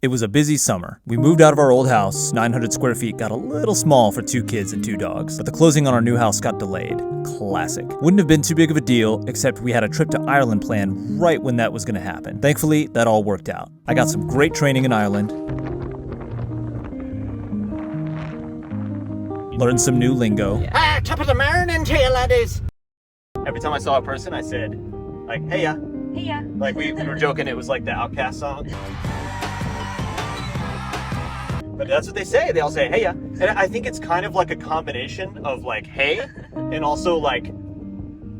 It was a busy summer. We moved out of our old house. 900 square feet got a little small for 2 kids and 2 dogs, but the closing on our new house got delayed. Classic. Wouldn't have been too big of a deal, except we had a trip to Ireland planned right when that was going to happen. Thankfully, that all worked out. I got some great training in Ireland, learned some new lingo. Top of the morning to you, laddies. Every time I saw a person, I said, like, hey ya. Hey, yeah. Like we were joking, it was like the Outkast song. But that's what they say. They all say, hey ya. And I think it's kind of like a combination of like, hey, and also like,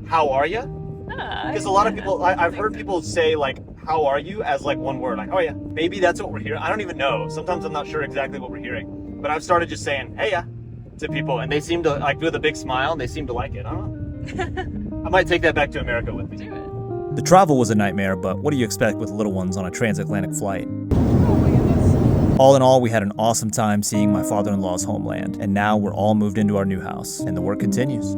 how are ya? Because a lot of people, I've heard people say like, how are you as like one word. Like, oh yeah, maybe that's what we're hearing. I don't even know. Sometimes I'm not sure exactly what we're hearing. But I've started just saying, hey ya, to people. And they seem to like with a big smile and they seem to like it. I don't know. I might take that back to America with me. Do it. The travel was a nightmare, but what do you expect with little ones on a transatlantic flight? Oh my goodness. All in all, we had an awesome time seeing my father-in-law's homeland, and now we're all moved into our new house, and the work continues.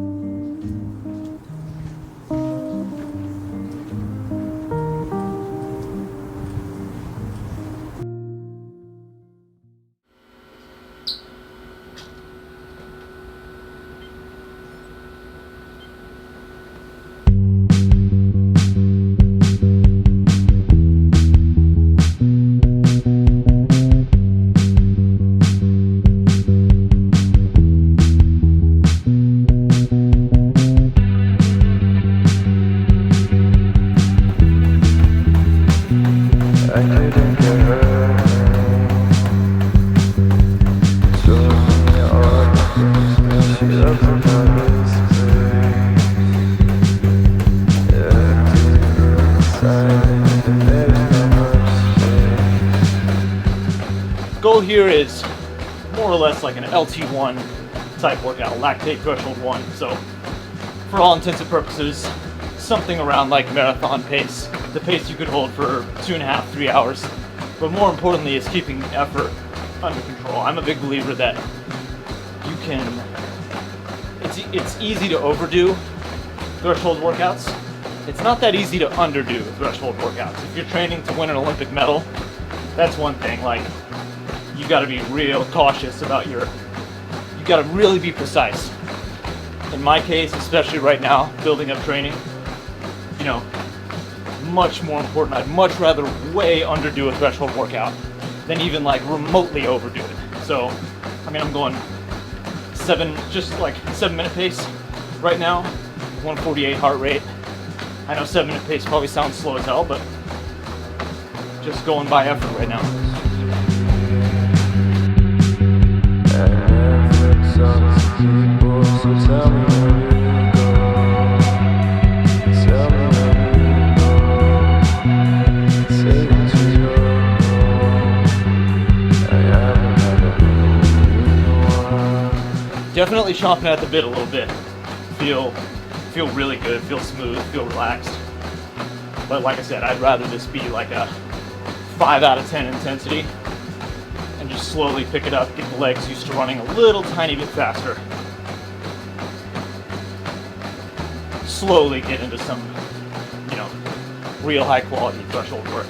Goal here is more or less like an LT1 type workout, lactate threshold 1. So for all intents and purposes, something around like marathon pace, the pace you could hold for 2.5, 3 hours. But more importantly is keeping effort under control. I'm a big believer that you can, it's easy to overdo threshold workouts. It's not that easy to underdo threshold workouts. If you're training to win an Olympic medal, that's one thing. Like, you gotta be real cautious about you gotta really be precise. In my case, especially right now, building up training, much more important. I'd much rather way underdo a threshold workout than even like remotely overdo it. So, I'm going 7-minute pace right now, 148 heart rate. I know 7-minute pace probably sounds slow as hell, but just going by effort right now. Definitely chomping at the bit a little bit. Feel really good, feel smooth, feel relaxed. But like I said, I'd rather this be like a 5 out of 10 intensity and just slowly pick it up, get the legs used to running a little tiny bit faster. Slowly get into some, real high quality threshold work.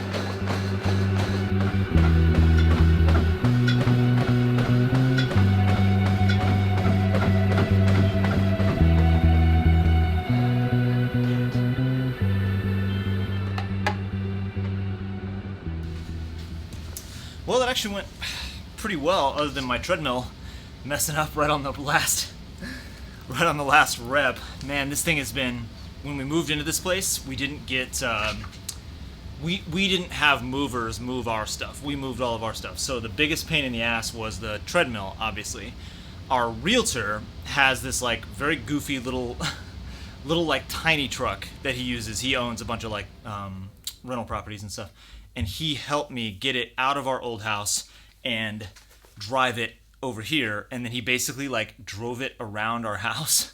Well, that actually went pretty well, other than my treadmill messing up right on the last rep. Man, this thing has been, when we moved into this place, we didn't get, we didn't have movers move our stuff. We moved all of our stuff. So the biggest pain in the ass was the treadmill, obviously. Our realtor has this like very goofy little like tiny truck that he uses. He owns a bunch of like rental properties and stuff. And he helped me get it out of our old house and drive it over here. And then he basically like drove it around our house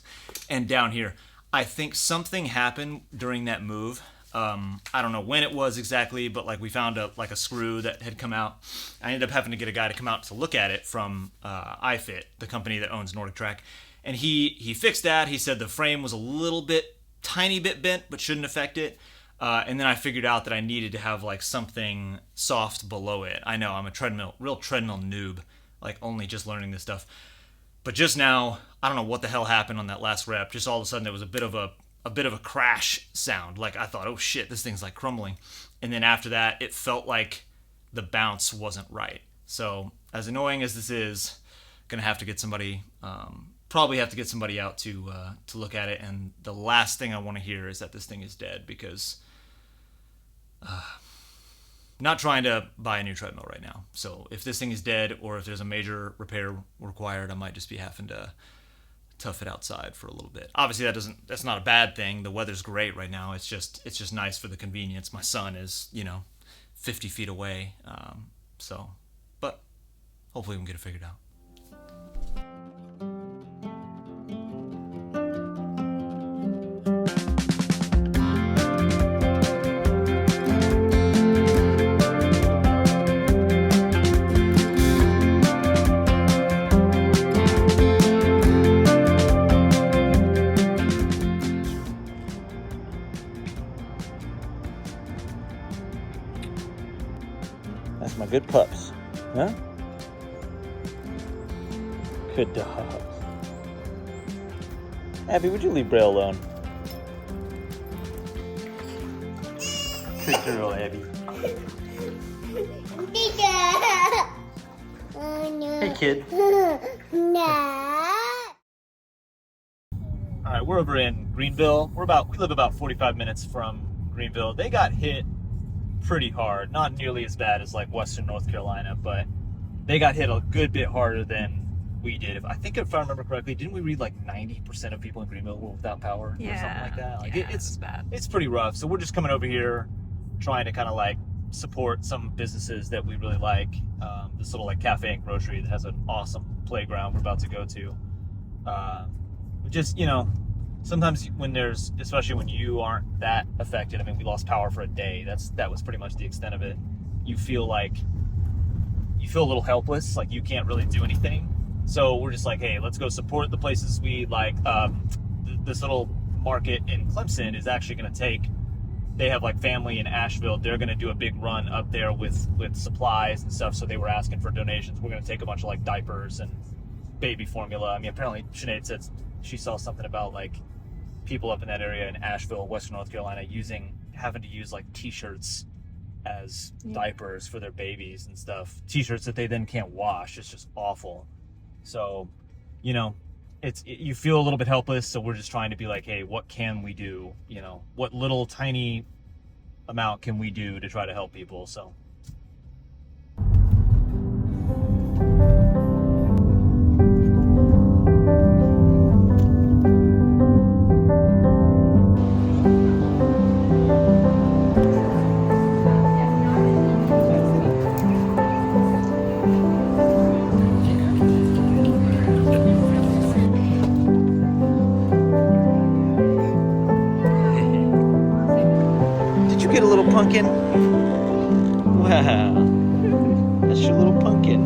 and down here. I think something happened during that move. I don't know when it was exactly, but like we found a screw that had come out. I ended up having to get a guy to come out to look at it from iFit, the company that owns Nordic Track. And he fixed that. He said the frame was a tiny bit bent, but shouldn't affect it. And then I figured out that I needed to have like something soft below it. I know I'm a real treadmill noob, like only just learning this stuff. But just now, I don't know what the hell happened on that last rep. Just all of a sudden there was a bit of a crash sound. Like I thought, oh shit, this thing's like crumbling. And then after that, it felt like the bounce wasn't right. So as annoying as this is, gonna have to get somebody, probably have to get somebody out to look at it. And the last thing I want to hear is that this thing is dead, because not trying to buy a new treadmill right now. So if this thing is dead, or if there's a major repair required, I might just be having to tough it outside for a little bit. Obviously that's not a bad thing. The weather's great right now. It's just nice for the convenience. My son is 50 feet away, but hopefully we can get it figured out. That's my good pups. Huh? Good dogs. Abby, would you leave Braille alone? Good girl, Abby. Hey, kid. All right, we're over in Greenville. We live about 45 minutes from Greenville. They got hit pretty hard. Not nearly as bad as like Western North Carolina, but they got hit a good bit harder than we did. If I remember correctly, didn't we read like 90% of people in Greenville were without power or something like that? Like it's bad. It's pretty rough. So we're just coming over here trying to kind of like support some businesses that we really like. This little like cafe and grocery that has an awesome playground we're about to go to. Just, sometimes especially when you aren't that affected. I mean, we lost power for a day. That was pretty much the extent of it. You feel a little helpless, like you can't really do anything. So we're just like, hey, let's go support the places we like. This little market in Clemson is actually going to they have like family in Asheville. They're going to do a big run up there with supplies and stuff. So they were asking for donations. We're going to take a bunch of like diapers and baby formula. I mean, apparently Sinead said she saw something about like people up in that area in Asheville, Western North Carolina, having to use like t-shirts as diapers for their babies and stuff. T-shirts that they then can't wash. It's just awful. So, you feel a little bit helpless. So we're just trying to be like, hey, what can we do? What little tiny amount can we do to try to help people? So. Get a little pumpkin? Wow. That's your little pumpkin.